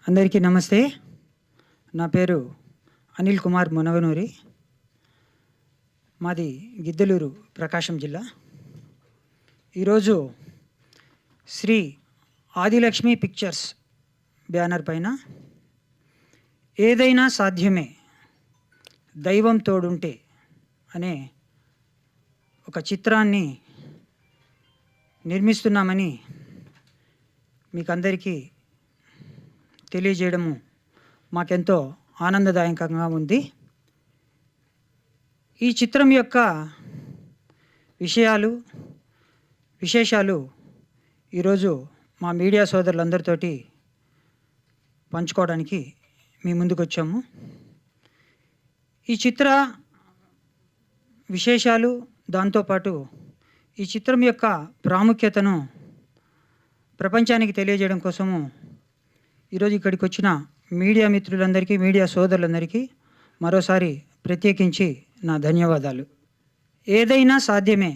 అందరికీ నమస్తే. నా పేరు అనిల్ కుమార్ మునగనూరి. మాది గిద్దలూరు, ప్రకాశం జిల్లా. ఈరోజు శ్రీ ఆదిలక్ష్మి పిక్చర్స్ బ్యానర్ పైన ఏదైనా సాధ్యమే దైవం తోడుంటే అనే ఒక చిత్రాన్ని నిర్మిస్తున్నామని మీకందరికీ తెలియజేయడము మాకెంతో ఆనందదాయకంగా ఉంది. ఈ చిత్రం యొక్క విశేషాలు ఈరోజు మా మీడియా సోదరులందరితోటి పంచుకోవడానికి మీ ముందుకు వచ్చాము. ఈ చిత్ర విశేషాలు దాంతోపాటు ఈ చిత్రం యొక్క ప్రాముఖ్యతను ప్రపంచానికి తెలియజేయడం కోసము ఈరోజు ఇక్కడికి వచ్చిన మీడియా మిత్రులందరికీ, మీడియా సోదరులందరికీ మరోసారి ప్రత్యేకించి నా ధన్యవాదాలు. ఏదైనా సాధ్యమే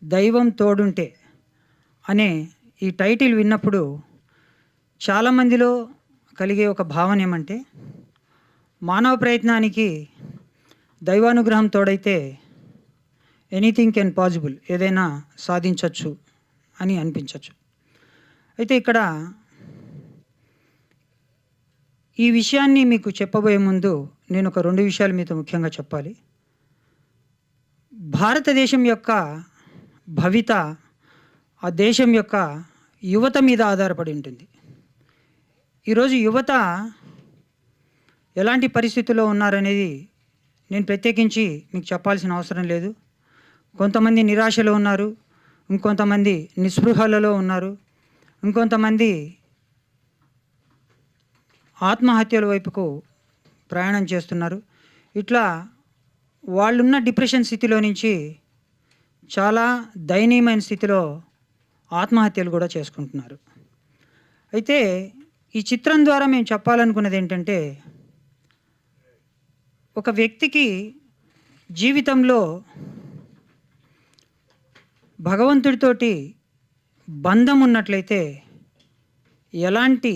దైవం తోడుంటే అనే ఈ టైటిల్ విన్నప్పుడు చాలామందిలో కలిగే ఒక భావన ఏమంటే, మానవ ప్రయత్నానికి దైవానుగ్రహం తోడైతే ఎనీథింగ్ కెన్ పాసిబుల్, ఏదైనా సాధించవచ్చు అని అనిపించవచ్చు. అయితే ఇక్కడ ఈ విషయాన్ని మీకు చెప్పబోయే ముందు నేను ఒక 2 విషయాలు మీతో ముఖ్యంగా చెప్పాలి. భారతదేశం యొక్క భవిత ఆ దేశం యొక్క యువత మీద ఆధారపడి ఉంటుంది. ఈరోజు యువత ఎలాంటి పరిస్థితుల్లో ఉన్నారనేది నేను ప్రత్యేకించి మీకు చెప్పాల్సిన అవసరం లేదు. కొంతమంది నిరాశలో ఉన్నారు, ఇంకొంతమంది నిస్పృహలలో ఉన్నారు, ఇంకొంతమంది ఆత్మహత్యల వైపుకు ప్రయాణం చేస్తున్నారు. ఇట్లా వాళ్ళున్న డిప్రెషన్ స్థితిలో నుంచి చాలా దయనీయమైన స్థితిలో ఆత్మహత్యలు కూడా చేసుకుంటున్నారు. అయితే ఈ చిత్రం ద్వారా మేము చెప్పాలనుకున్నది ఏంటంటే, ఒక వ్యక్తికి జీవితంలో భగవంతుడితోటి బంధం ఉన్నట్లయితే ఎలాంటి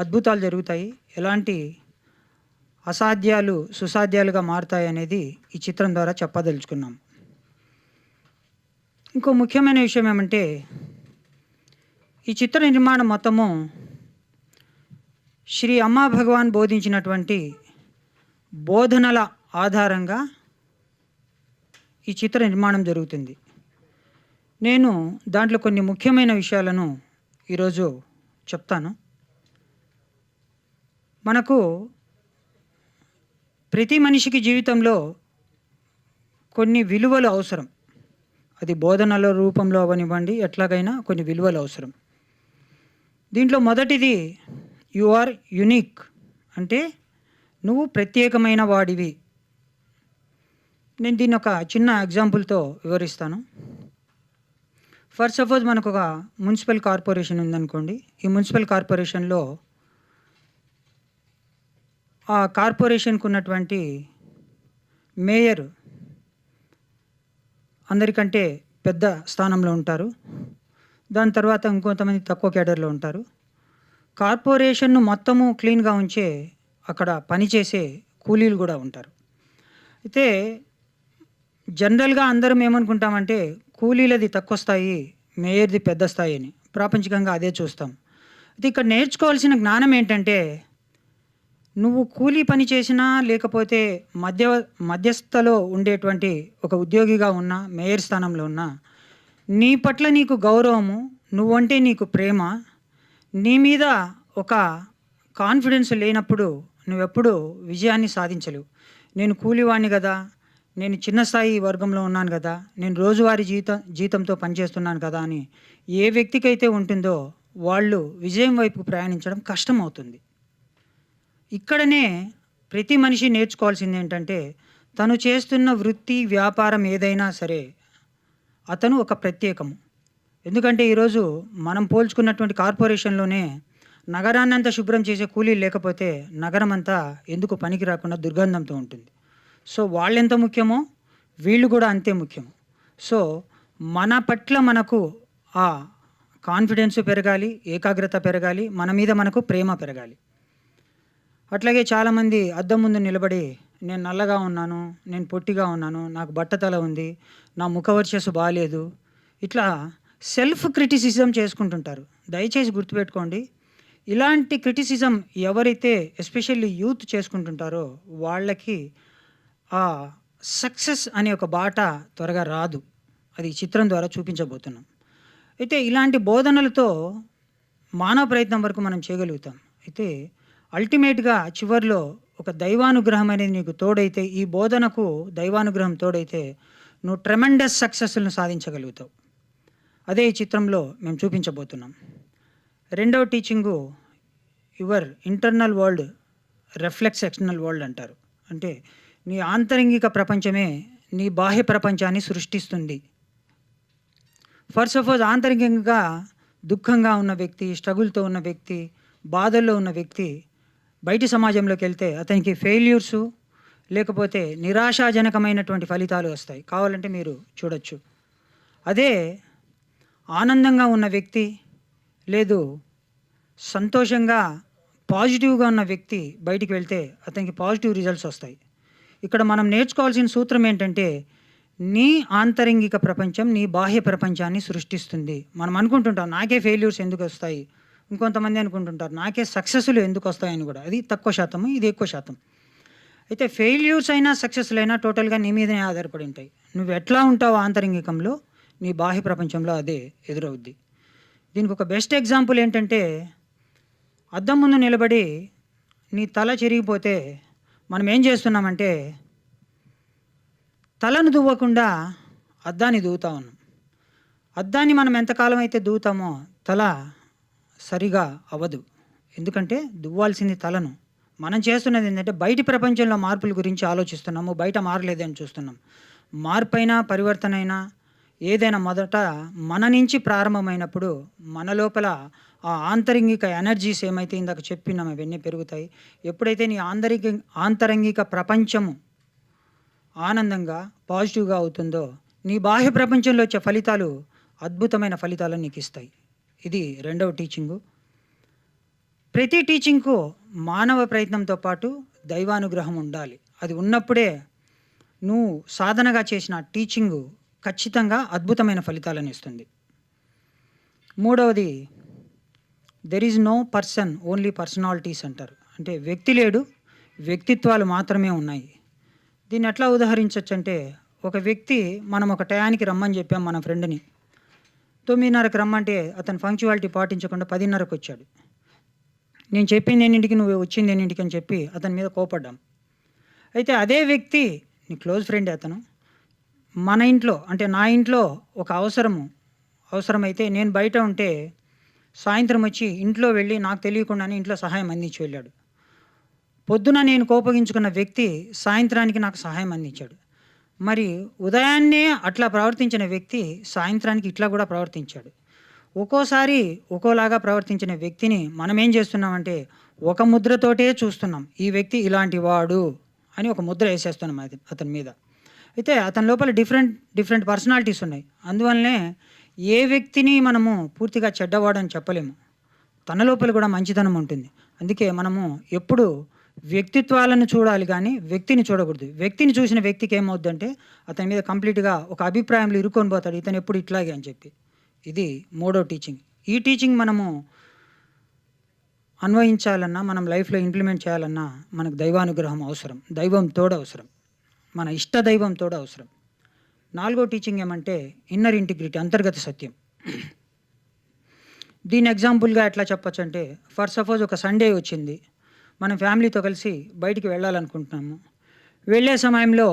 అద్భుతాలు జరుగుతాయి, ఎలాంటి అసాధ్యాలు సుసాధ్యాలుగా మారుతాయి అనేది ఈ చిత్రం ద్వారా చెప్పదలుచుకున్నాం. ఇంకో ముఖ్యమైన విషయం ఏమంటే, ఈ చిత్ర నిర్మాణం మొత్తము శ్రీ అమ్మా భగవాన్ బోధించినటువంటి బోధనల ఆధారంగా ఈ చిత్ర నిర్మాణం జరుగుతుంది. నేను దాంట్లో కొన్ని ముఖ్యమైన విషయాలను ఈరోజు చెప్తాను. మనకు ప్రతి మనిషికి జీవితంలో కొన్ని విలువలు అవసరం. అది బోధనల రూపంలో అవనివ్వండి, ఎట్లాగైనా కొన్ని విలువలు అవసరం. దీంట్లో మొదటిది యు ఆర్ యునిక్, అంటే నువ్వు ప్రత్యేకమైన వాడివి. నేను దీన్ని ఒక చిన్న ఎగ్జాంపుల్తో వివరిస్తాను. ఫర్ సపోజ్ మనకు ఒక మున్సిపల్ కార్పొరేషన్ ఉందనుకోండి. ఈ మున్సిపల్ కార్పొరేషన్లో ఆ కార్పొరేషన్కు ఉన్నటువంటి మేయర్ అందరికంటే పెద్ద స్థానంలో ఉంటారు. దాని తర్వాత ఇంకొంతమంది తక్కువ కేడర్లో ఉంటారు. కార్పొరేషన్ను మొత్తము క్లీన్గా ఉంచే అక్కడ పనిచేసే కూలీలు కూడా ఉంటారు. అయితే జనరల్గా అందరం ఏమనుకుంటామంటే, కూలీలది తక్కువ స్థాయి, మేయర్ది పెద్ద స్థాయి అని ప్రాపంచికంగా అదే చూస్తాం. అయితే ఇక్కడ నేర్చుకోవాల్సిన జ్ఞానం ఏంటంటే, నువ్వు కూలీ పని చేసినా లేకపోతే మధ్యస్థలో ఉండేటువంటి ఒక ఉద్యోగిగా ఉన్నా, మేయర్ స్థానంలో ఉన్నా, నీ పట్ల నీకు గౌరవము, నువ్వంటే నీకు ప్రేమ, నీ మీద ఒక కాన్ఫిడెన్స్ లేనప్పుడు నువ్వెప్పుడు విజయాన్ని సాధించలేవు. నేను కూలివాణ్ణి కదా, నేను చిన్న స్థాయి వర్గంలో ఉన్నాను కదా, నేను రోజువారీ జీతంతో పనిచేస్తున్నాను కదా అని ఏ వ్యక్తికైతే ఉంటుందో వాళ్ళు విజయం వైపు ప్రయాణించడం కష్టం అవుతుంది. ఇక్కడనే ప్రతి మనిషి నేర్చుకోవాల్సింది ఏంటంటే, తను చేస్తున్న వృత్తి వ్యాపారం ఏదైనా సరే అతను ఒక ప్రత్యేకము. ఎందుకంటే ఈరోజు మనం పోల్చుకున్నటువంటి కార్పొరేషన్లోనే నగరాన్నంతా శుభ్రం చేసే కూలీలు లేకపోతే నగరం అంతా ఎందుకు పనికి రాకుండా దుర్గంధంతో ఉంటుంది. సో వాళ్ళెంత ముఖ్యమో వీళ్ళు కూడా అంతే ముఖ్యం. సో మన పట్ల మనకు ఆ కాన్ఫిడెన్స్ పెరగాలి, ఏకాగ్రత పెరగాలి, మన మీద మనకు ప్రేమ పెరగాలి. అట్లాగే చాలామంది అద్దం ముందు నిలబడి నేను నల్లగా ఉన్నాను, నేను పొట్టిగా ఉన్నాను, నాకు బట్టతల ఉంది, నా ముఖ వర్చస్సు బాలేదు, ఇట్లా సెల్ఫ్ క్రిటిసిజం చేసుకుంటుంటారు. దయచేసి గుర్తుపెట్టుకోండి, ఇలాంటి క్రిటిసిజం ఎవరైతే ఎస్పెషల్లీ యూత్ చేసుకుంటుంటారో వాళ్ళకి ఆ సక్సెస్ అనే ఒక బాట త్వరగా రాదు. అది ఈ చిత్రం ద్వారా చూపించబోతున్నాం. అయితే ఇలాంటి బోధనలతో మానవ ప్రయత్నం వరకు మనం చేయగలుగుతాం. అయితే అల్టిమేట్‌గా చివర్లో ఒక దైవానుగ్రహం అనేది నీకు తోడైతే, ఈ బోధనకు దైవానుగ్రహం తోడైతే నువ్వు ట్రెమెండస్ సక్సెస్‌లను సాధించగలుగుతావు. అదే ఈ చిత్రంలో మేము చూపించబోతున్నాం. రెండవ teaching your internal world reflects external world అంటారు. అంటే నీ ఆంతరంగిక ప్రపంచమే నీ బాహ్య ప్రపంచాన్ని సృష్టిస్తుంది. ఫర్ సపోజ్ ఆంతరికంగా దుఃఖంగా ఉన్న వ్యక్తి, స్ట్రగుల్‌తో ఉన్న వ్యక్తి, బాధల్లో ఉన్న వ్యక్తి బయటి సమాజంలోకి వెళ్తే అతనికి ఫెయిల్యూర్సు లేకపోతే నిరాశాజనకమైనటువంటి ఫలితాలు వస్తాయి. కావాలంటే మీరు చూడొచ్చు. అదే ఆనందంగా ఉన్న వ్యక్తి, లేదు సంతోషంగా పాజిటివ్‌గా ఉన్న వ్యక్తి బయటికి వెళ్తే అతనికి పాజిటివ్ రిజల్ట్స్ వస్తాయి. ఇక్కడ మనం నేర్చుకోవాల్సిన సూత్రం ఏంటంటే, నీ ఆంతరంగిక ప్రపంచం నీ బాహ్య ప్రపంచాన్ని సృష్టిస్తుంది. మనం అనుకుంటుంటాం నాకే ఫెయిల్యూర్స్ ఎందుకు వస్తాయి, ఇంకొంతమంది అనుకుంటుంటారు నాకే సక్సెస్‌లు ఎందుకు వస్తాయని కూడా. అది తక్కువ శాతం, ఇది ఎక్కువ శాతం. అయితే ఫెయిల్యూర్స్ అయినా సక్సెస్‌లు అయినా టోటల్‌గా నీ మీదనే ఆధారపడి ఉంటాయి. నువ్వు ఎట్లా ఉంటావో ఆంతరంగికంలో నీ బాహ్య ప్రపంచంలో అదే ఎదురవుద్ది. దీనికి ఒక బెస్ట్ ఎగ్జాంపుల్ ఏంటంటే, అద్దం ముందు నిలబడి నీ తల చిరిగిపోతే మనం ఏం చేస్తున్నామంటే తలను దువ్వకుండా అద్దాన్ని దువ్వుతా ఉన్నాం. అద్దాన్ని మనం ఎంతకాలం అయితే దువ్వుతామో తల సరిగా అవ్వదు. ఎందుకంటే దువ్వాల్సింది తలను. మనం చేస్తున్నది ఏంటంటే బయటి ప్రపంచంలో మార్పుల గురించి ఆలోచిస్తున్నాము, బయట మారలేదని చూస్తున్నాం. మార్పైనా పరివర్తన అయినా ఏదైనా మొదట మన నుంచి ప్రారంభమైనప్పుడు మన లోపల ఆ ఆంతరంగిక ఎనర్జీస్ ఏమైతే ఇందాక చెప్పినామో అవన్నీ పెరుగుతాయి. ఎప్పుడైతే నీ ఆంతరంగిక ప్రపంచము ఆనందంగా పాజిటివ్‌గా అవుతుందో నీ బాహ్య ప్రపంచంలో వచ్చే ఫలితాలు అద్భుతమైన ఫలితాలను నీకు ఇస్తాయి. ఇది రెండవ టీచింగు. ప్రతి టీచింగ్‌కు మానవ ప్రయత్నంతో పాటు దైవానుగ్రహం ఉండాలి. అది ఉన్నప్పుడే నువ్వు సాధనగా చేసిన టీచింగు ఖచ్చితంగా అద్భుతమైన ఫలితాలను ఇస్తుంది. మూడవది, there is no person only personalities అంటారు. అంటే వ్యక్తి లేడు, వ్యక్తిత్వాలు మాత్రమే ఉన్నాయి. దీన్ని ఎట్లా ఉదాహరించొచ్చంటే, ఒక వ్యక్తి మనం ఒక టయానికి రమ్మని చెప్పాం మన ఫ్రెండ్‌ని. 9:30కి రమ్మంటే అతను పంక్చువాలిటీ పాటించకుండా 10:30కి వచ్చాడు. నేను చెప్పింది ఎన్నింటికి, నువ్వు వచ్చింది ఎన్నింటికి అని చెప్పి అతని మీద కోపడ్డాం. అయితే అదే వ్యక్తి నీ క్లోజ్ ఫ్రెండే అతను. మన ఇంట్లో అంటే నా ఇంట్లో ఒక అవసరమైతే నేను బయట ఉంటే సాయంత్రం వచ్చి ఇంట్లో వెళ్ళి నాకు తెలియకుండానే ఇంట్లో సహాయం అందించి వెళ్ళాడు. పొద్దున నేను కోపగించుకున్న వ్యక్తి సాయంత్రానికి నాకు సహాయం అందించాడు. మరి ఉదయాన్నే అట్లా ప్రవర్తించిన వ్యక్తి సాయంత్రానికి ఇట్లా కూడా ప్రవర్తించాడు. ఒక్కోసారి ఒక్కోలాగా ప్రవర్తించిన వ్యక్తిని మనం ఏం చేస్తున్నామంటే ఒక ముద్రతోటే చూస్తున్నాం. ఈ వ్యక్తి ఇలాంటి వాడు అని ఒక ముద్ర వేసేస్తున్నాం అతని మీద. అయితే అతని లోపల డిఫరెంట్ పర్సనాలిటీస్ ఉన్నాయి. అందువల్లనే ఏ వ్యక్తిని మనము పూర్తిగా చెడ్డవాడని చెప్పలేము. తన లోపల కూడా మంచితనం ఉంటుంది. అందుకే మనము ఎప్పుడు వ్యక్తిత్వాలను చూడాలి కానీ వ్యక్తిని చూడకూడదు. వ్యక్తిని చూసిన వ్యక్తికి ఏమవుద్దంటే అతని మీద కంప్లీట్‌గా ఒక అభిప్రాయంలో ఇరుక్కొని పోతాడు, ఇతను ఎప్పుడు ఇట్లాగే అని చెప్పి. ఇది మూడో టీచింగ్. ఈ టీచింగ్ మనము అన్వయించాలన్నా, మనం లైఫ్‌లో ఇంప్లిమెంట్ చేయాలన్నా మనకు దైవానుగ్రహం అవసరం. దైవం తోడు అవసరం. మన ఇష్ట దైవం తోడు అవసరం. నాలుగో టీచింగ్ ఏమంటే ఇన్నర్ ఇంటిగ్రిటీ, అంతర్గత సత్యం. దీని ఎగ్జాంపుల్‌గా ఎట్లా చెప్పొచ్చంటే, ఫర్ సపోజ్ ఒక సండే వచ్చింది. మనం ఫ్యామిలీతో కలిసి బయటికి వెళ్ళాలనుకుంటున్నాము. వెళ్ళే సమయంలో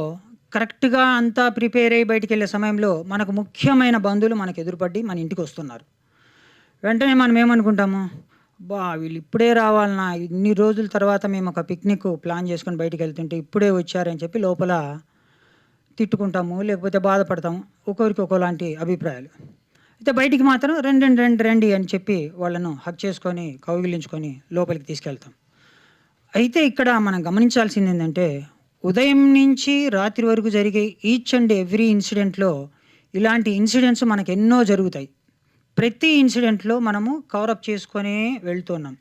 కరెక్ట్‌గా అంతా ప్రిపేర్ అయ్యి బయటికెళ్ళే సమయంలో మనకు ముఖ్యమైన బంధువులు మనకు ఎదురుపడి మన ఇంటికి వస్తున్నారు. వెంటనే మనం ఏమనుకుంటాము, అబ్బా! వీళ్ళు ఇప్పుడే రావాలనా, ఇన్ని రోజుల తర్వాత మేము ఒక పిక్నిక్ ప్లాన్ చేసుకొని బయటికి వెళ్తుంటే ఇప్పుడే వచ్చారని చెప్పి లోపల తిట్టుకుంటాము, లేకపోతే బాధపడతాము. ఒక్కొక్కరికి ఒక్కోలాంటి అభిప్రాయాలు. అయితే బయటికి మాత్రం రండి అని చెప్పి వాళ్ళను హగ్ చేసుకొని, కౌగిలించుకొని లోపలికి తీసుకెళ్తాం. అయితే ఇక్కడ మనం గమనించాల్సింది ఏంటంటే, ఉదయం నుంచి రాత్రి వరకు జరిగే ఈచ్ అండ్ ఎవ్రీ ఇన్సిడెంట్‌లో ఇలాంటి ఇన్సిడెంట్స్ మనకెన్నో జరుగుతాయి. ప్రతి ఇన్సిడెంట్‌లో మనము కవర్ అప్ చేసుకొనే వెళ్తున్నాం.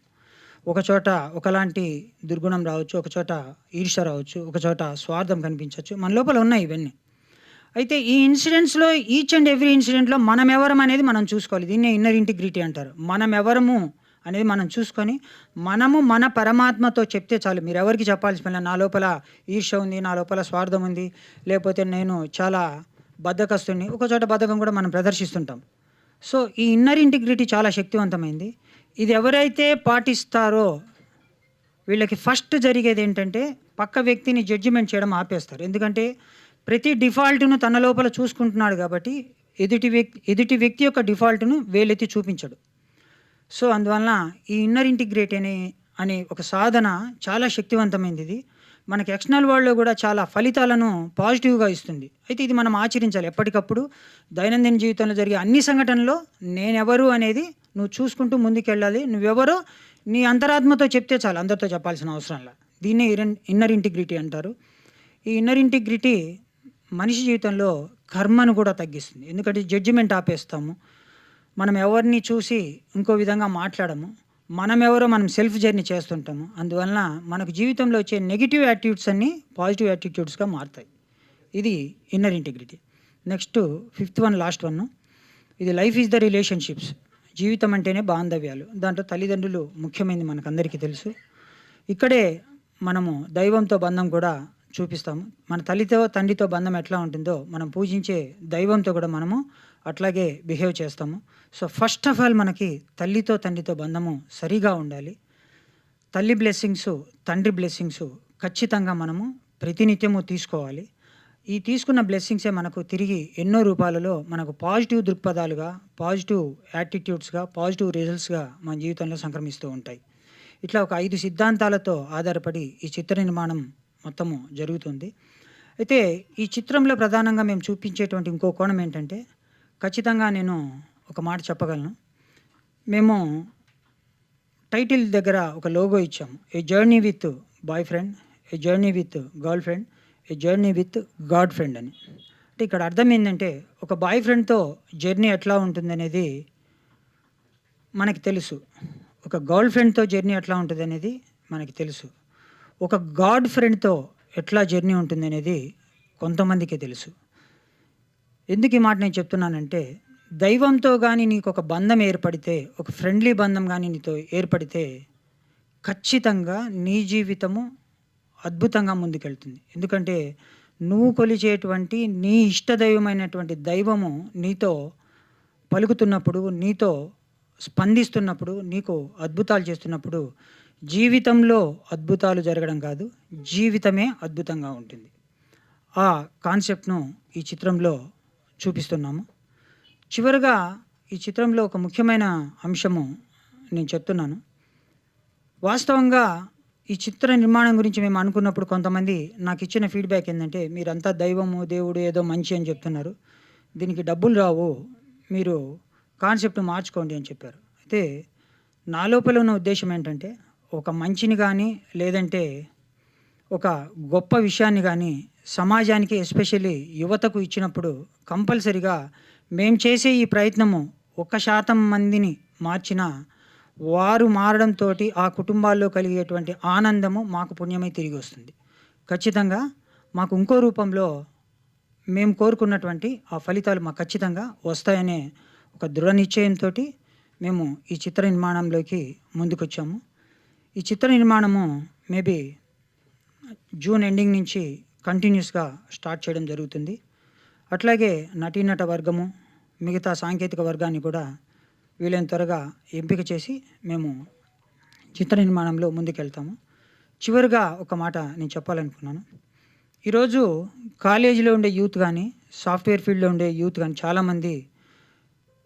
ఒక చోట ఒకలాంటి దుర్గుణం రావచ్చు, ఒక చోట ఈర్ష్య రావచ్చు, ఒక చోట స్వార్థం కనిపించొచ్చు. మన లోపల ఉన్నాయి ఇవన్నీ. అయితే ఈ ఇన్సిడెంట్స్‌లో ఈచ్ అండ్ ఎవ్రీ ఇన్సిడెంట్‌లో మనమెవరం అనేది మనం చూసుకోవాలి. దీన్నే ఇన్నర్ ఇంటిగ్రిటీ అంటారు. మనమెవరము అనేది మనం చూసుకొని, మనము మన పరమాత్మతో చెప్తే చాలు. మీరెవరికీ చెప్పాల్సిన పనిలే. నా లోపల ఈర్ష్య ఉంది, నా లోపల స్వార్థం ఉంది, లేపోతే నేను చాలా బద్ధకస్తుడిని. ఒక చోట బద్ధకం కూడా మనం ప్రదర్శిస్తుంటాం. సో, ఈ ఇన్నర్ ఇంటిగ్రిటీ చాలా శక్తివంతమైంది. ఇది ఎవరైతే పాటిస్తారో వీళ్ళకి ఫస్ట్ జరిగేదేంటంటే, పక్క వ్యక్తిని జడ్జిమెంట్ చేయడం ఆపేస్తారు. ఎందుకంటే, ప్రతి డిఫాల్ట్‌ను తన లోపల చూసుకుంటున్నాడు గాబట్టి, ఎదుటి వ్యక్తి యొక్క డిఫాల్ట్‌ను వేలెత్తి చూపించడు. సో, అందువలన ఈ ఇన్నర్ ఇంటిగ్రిటీ అనే ఒక సాధన చాలా శక్తివంతమైనదిది. మనకి ఎక్స్‌టర్నల్ వరల్డ్‌లో గూడా చాలా ఫలితాలను పాజిటివ్‌గా ఇస్తుంది. అయితే ఇది మనం ఆచరించాలి. ఎప్పటికప్పుడు దైనందిన జీవితంలో జరిగే అన్ని సంఘటనల్లో నేనెవరు అనేది నువ్వు చూసుకుంటూ ముందుకెళ్ళాలి. నువ్వెవరో నీ అంతరాత్మతో చెప్తే చాలు. అందరితో చెప్పాల్సిన అవసరంలా. దీన్నే ఇన్నర్ ఇంటిగ్రిటీ అంటారు. ఈ ఇన్నర్ ఇంటిగ్రిటీ మనిషి జీవితంలో కర్మను కూడా తగ్గిస్తుంది. ఎందుకంటే జడ్జిమెంట్ ఆపేస్తాము. మనం ఎవరిని చూసి ఇంకో విధంగా మాట్లాడము. మనమెవరో మనం సెల్ఫ్ జర్నీ చేస్తుంటాము. అందువలన మనకు జీవితంలో వచ్చే నెగెటివ్ యాటిట్యూడ్స్ అన్నీ పాజిటివ్ యాటిట్యూడ్స్‌గా మారతాయి. ఇది inner integrity. Next fifth one, last one. ఇది లైఫ్ ఈజ్ ద రిలేషన్‌షిప్స్. జీవితం అంటేనే బాంధవ్యాలు. దాంట్లో తల్లిదండ్రులు ముఖ్యమైనది మనకందరికీ తెలుసు. ఇక్కడే మనము దైవంతో బంధం కూడా చూపిస్తాము. మన తల్లితో, తండ్రితో బంధం ఎట్లా ఉంటుందో, మనం పూజించే దైవంతో కూడా మనము అట్లాగే బిహేవ్ చేస్తాము. సో, ఫస్ట్ ఆఫ్ ఆల్ మనకి తల్లితో, తండ్రితో బంధము సరిగా ఉండాలి. తల్లి బ్లెస్సింగ్సు, తండ్రి బ్లెస్సింగ్సు ఖచ్చితంగా మనము ప్రతినిత్యము తీసుకోవాలి. ఈ తీసుకున్న బ్లెస్సింగ్సే మనకు తిరిగి ఎన్నో రూపాలలో మనకు పాజిటివ్ దృక్పథాలుగా, పాజిటివ్ యాటిట్యూడ్స్‌గా, పాజిటివ్ రిజల్ట్స్‌గా మన జీవితంలో సంక్రమిస్తూ ఉంటాయి. ఇట్లా ఒక 5 సిద్ధాంతాలతో ఆధారపడి ఈ చిత్ర నిర్మాణం మొత్తము జరుగుతుంది. అయితే ఈ చిత్రంలో ప్రధానంగా మేము చూపించేటువంటి ఇంకో కోణం ఏంటంటే, ఖచ్చితంగా నేను ఒక మాట చెప్పగలను. మేము టైటిల్ దగ్గర ఒక లోగో ఇచ్చాము. ఏ journey with boy friend, A journey with girl friend, A journey with God friend అని. అంటే ఇక్కడ అర్థం ఏందంటే, ఒక బాయ్ ఫ్రెండ్‌తో జర్నీ ఎట్లా ఉంటుందనేది మనకి తెలుసు. ఒక గర్ల్ ఫ్రెండ్‌తో జర్నీ ఎట్లా ఉంటదనేది మనకి తెలుసు. ఒక గాడ్ ఫ్రెండ్‌తో ఎట్లా జర్నీ ఉంటుందనేది కొంతమందికే తెలుసు. ఎందుకు ఈ మాట నేను చెప్తున్నానంటే, దైవంతో గాని నీకొక బంధం ఏర్పడితే, ఒక ఫ్రెండ్లీ బంధం గాని నీతో ఏర్పడితే, ఖచ్చితంగా నీ జీవితము అద్భుతంగా ముందుకెళ్తుంది. ఎందుకంటే, నువ్వు కొలిచేటువంటి నీ ఇష్టదైవమైనటువంటి దైవము నీతో పలుకుతున్నప్పుడు, నీతో స్పందిస్తున్నప్పుడు, నీకు అద్భుతాలు చేస్తున్నప్పుడు, జీవితంలో అద్భుతాలు జరగడం కాదు, జీవితమే అద్భుతంగా ఉంటుంది. ఆ కాన్సెప్ట్‌ను ఈ చిత్రంలో చూపిస్తున్నాము. చివరగా ఈ చిత్రంలో ఒక ముఖ్యమైన అంశము నేను చెప్తున్నాను. వాస్తవంగా ఈ చిత్ర నిర్మాణం గురించి మేము అనుకున్నప్పుడు కొంతమంది నాకిచ్చిన ఫీడ్‌బ్యాక్ ఏందంటే, మీరంతా దైవము, దేవుడు ఏదో మంచి అని చెప్తున్నారు. దీనికి డబ్బులు రావు. మీరు కాన్సెప్ట్ మార్చుకోండి అని చెప్పారు. అయితే నా లోపల ఉన్న ఉద్దేశ్యం ఏంటంటే, ఒక మంచిని గానీ, లేదంటే ఒక గొప్ప విషయాన్ని గానీ సమాజానికి ఎస్పెషల్లీ యువతకు ఇచ్చినప్పుడు కంపల్సరీగా మేము చేసే ఈ ప్రయత్నము 1% మందిని మార్చినా, వారు మారడంతోటి ఆ కుటుంబాల్లో కలిగేటువంటి ఆనందము మాకు పుణ్యమై తిరిగి వస్తుంది. ఖచ్చితంగా మాకు ఇంకో రూపంలో మేము కోరుకున్నటువంటి ఆ ఫలితాలు మాకు ఖచ్చితంగా వస్తాయనే ఒక దృఢ నిశ్చయంతోటి మేము ఈ చిత్ర నిర్మాణంలోకి ముందుకొచ్చాము. ఈ చిత్ర నిర్మాణము మేబీ జూన్ ఎండింగ్ నుంచి కంటిన్యూస్‌గా స్టార్ట్ చేయడం జరుగుతుంది. అట్లాగే నటీనట వర్గము, మిగతా సాంకేతిక వర్గాన్ని కూడా వీలైన త్వరగా ఎంపిక చేసి మేము చిత్ర నిర్మాణంలో ముందుకెళ్తాము. చివరగా ఒక మాట నేను చెప్పాలనుకున్నాను. ఈరోజు కాలేజీలో ఉండే యూత్ గానీ, సాఫ్ట్‌వేర్ ఫీల్డ్‌లో ఉండే యూత్ గానీ చాలామంది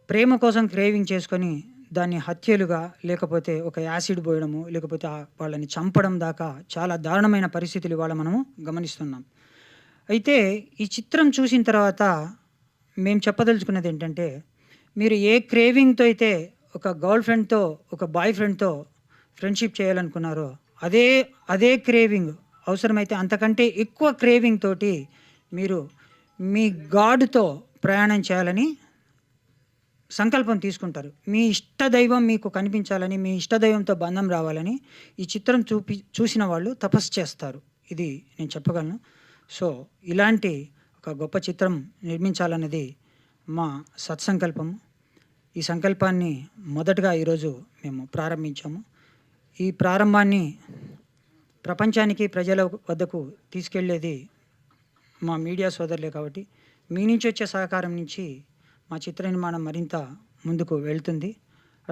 ప్రేమ కోసం క్రేవింగ్ చేసుకొని దాన్ని హత్యలుగా, లేకపోతే ఒక యాసిడ్ పోయడము, లేకపోతే వాళ్ళని చంపడం దాకా చాలా దారుణమైన పరిస్థితులు ఇవాళ మనము గమనిస్తున్నాం. అయితే ఈ చిత్రం చూసిన తర్వాత మేము చెప్పదలుచుకున్నది ఏంటంటే, మీరు ఏ క్రేవింగ్‌తో అయితే ఒక గర్ల్ ఫ్రెండ్‌తో, ఒక బాయ్ ఫ్రెండ్‌తో ఫ్రెండ్‌షిప్ చేయాలనుకున్నారో, అదే క్రేవింగ్ అవసరమైతే అంతకంటే ఎక్కువ క్రేవింగ్ తోటి మీరు మీ గాడ్‌తో ప్రయాణం చేయాలని సంకల్పం తీసుకుంటారు. మీ ఇష్ట దైవం మీకు కనిపించాలని, మీ ఇష్ట దైవంతో బంధం రావాలని ఈ చిత్రం చూసిన వాళ్ళు తపస్సు చేస్తారు. ఇది నేను చెప్పగలను. సో, ఇలాంటి ఒక గొప్ప చిత్రం నిర్మించాలన్నది మా సత్సంకల్పము. ఈ సంకల్పాన్ని మొదటగా ఈరోజు మేము ప్రారంభించాము. ఈ ప్రారంభాన్ని ప్రపంచానికి, ప్రజల వద్దకు తీసుకెళ్ళేది మా మీడియా సోదరులే కాబట్టి, మీ నుంచి వచ్చే సహకారం నుంచి మా చిత్ర నిర్మాణం మరింత ముందుకు వెళ్తుంది.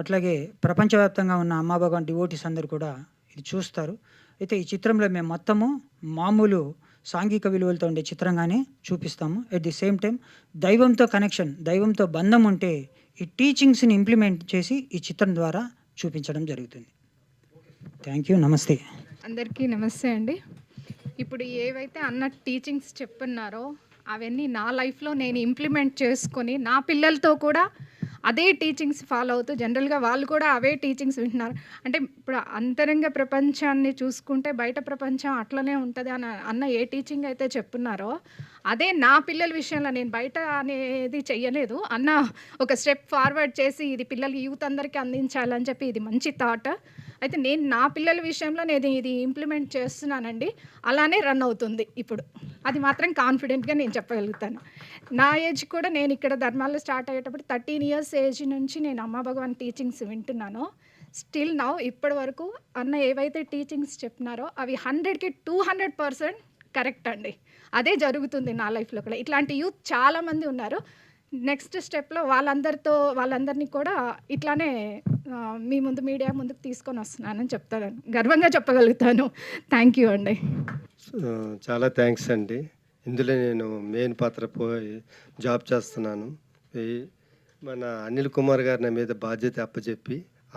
అట్లాగే ప్రపంచవ్యాప్తంగా ఉన్న అమ్మా భగవాన్ డివోటీస్ అందరూ కూడా ఇది చూస్తారు. అయితే ఈ చిత్రంలో మేము మొత్తము మామూలు సాంఘిక విలువలతో ఉండే చిత్రంగానే చూపిస్తాము. ఎట్ ది సేమ్ టైం దైవంతో కనెక్షన్, దైవంతో బంధం ఉంటే ఈ టీచింగ్స్ని ఇంప్లిమెంట్ చేసి ఈ చిత్రం ద్వారా చూపించడం జరుగుతుంది. Thank you. నమస్తే. అందరికీ నమస్తే అండి. ఇప్పుడు ఏవైతే అన్న టీచింగ్స్ చెప్తున్నారో అవన్నీ నా లైఫ్లో నేను ఇంప్లిమెంట్ చేసుకొని నా పిల్లలతో కూడా అదే టీచింగ్స్ ఫాలో అవుతూ జనరల్గా వాళ్ళు కూడా అవే టీచింగ్స్ వింటున్నారు. అంటే ఇప్పుడు అంతరంగ ప్రపంచాన్ని చూసుకుంటే బయట ప్రపంచం అట్లనే ఉంటుంది అని అన్న ఏ టీచింగ్ అయితే చెప్తున్నారో అదే నా పిల్లల విషయంలో నేను బయట అనేది చెయ్యలేదు. అన్న ఒక స్టెప్ ఫార్వర్డ్ చేసి ఇది పిల్లలకి యూత్ అందరికీ అందించాలని చెప్పి ఇది మంచి థాట్. అయితే నేను నా పిల్లల విషయంలో నేను ఇది ఇంప్లిమెంట్ చేస్తున్నానండి. అలానే రన్ అవుతుంది ఇప్పుడు. అది మాత్రం కాన్ఫిడెంట్గా నేను చెప్పగలుగుతాను. నా ఏజ్ కూడా నేను ఇక్కడ ధర్మాల్లో స్టార్ట్ అయ్యేటప్పుడు 13 ఇయర్స్ ఏజ్ నుంచి నేను అమ్మా భగవాన్ టీచింగ్స్ వింటున్నాను. స్టిల్ నౌ ఇప్పటి వరకు అన్న ఏవైతే టీచింగ్స్ చెప్పినారో అవి 100కి 200% కరెక్ట్ అండి. అదే జరుగుతుంది నా లైఫ్లో కూడా. ఇట్లాంటి యూత్ చాలామంది ఉన్నారు. నెక్స్ట్ స్టెప్లో వాళ్ళందరినీ కూడా ఇట్లానే మీ ముందు మీడియా ముందుకు తీసుకొని వస్తున్నానని చెప్తాను, గర్వంగా చెప్పగలుగుతాను. థ్యాంక్ యూ అండి. చాలా థ్యాంక్స్ అండి. ఇందులో నేను మెయిన్ పాత్ర పోయి జాబ్ చేస్తున్నాను. మన అనిల్ కుమార్ గారు నా మీద బాధ్యత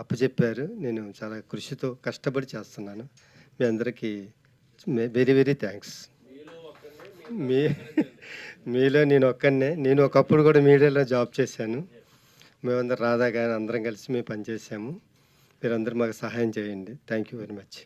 అప్పచెప్పారు. నేను చాలా కృషితో కష్టపడి చేస్తున్నాను. మీ అందరికీ వెరీ వెరీ థ్యాంక్స్. మీలో నేను ఒక్కనే. నేను ఒకప్పుడు కూడా మీడియాలో జాబ్ చేశాను. మేమందరం రాధా గారు అందరం కలిసి మేము పనిచేసాము. మీరందరూ మాకు సహాయం చేయండి. Thank you very much.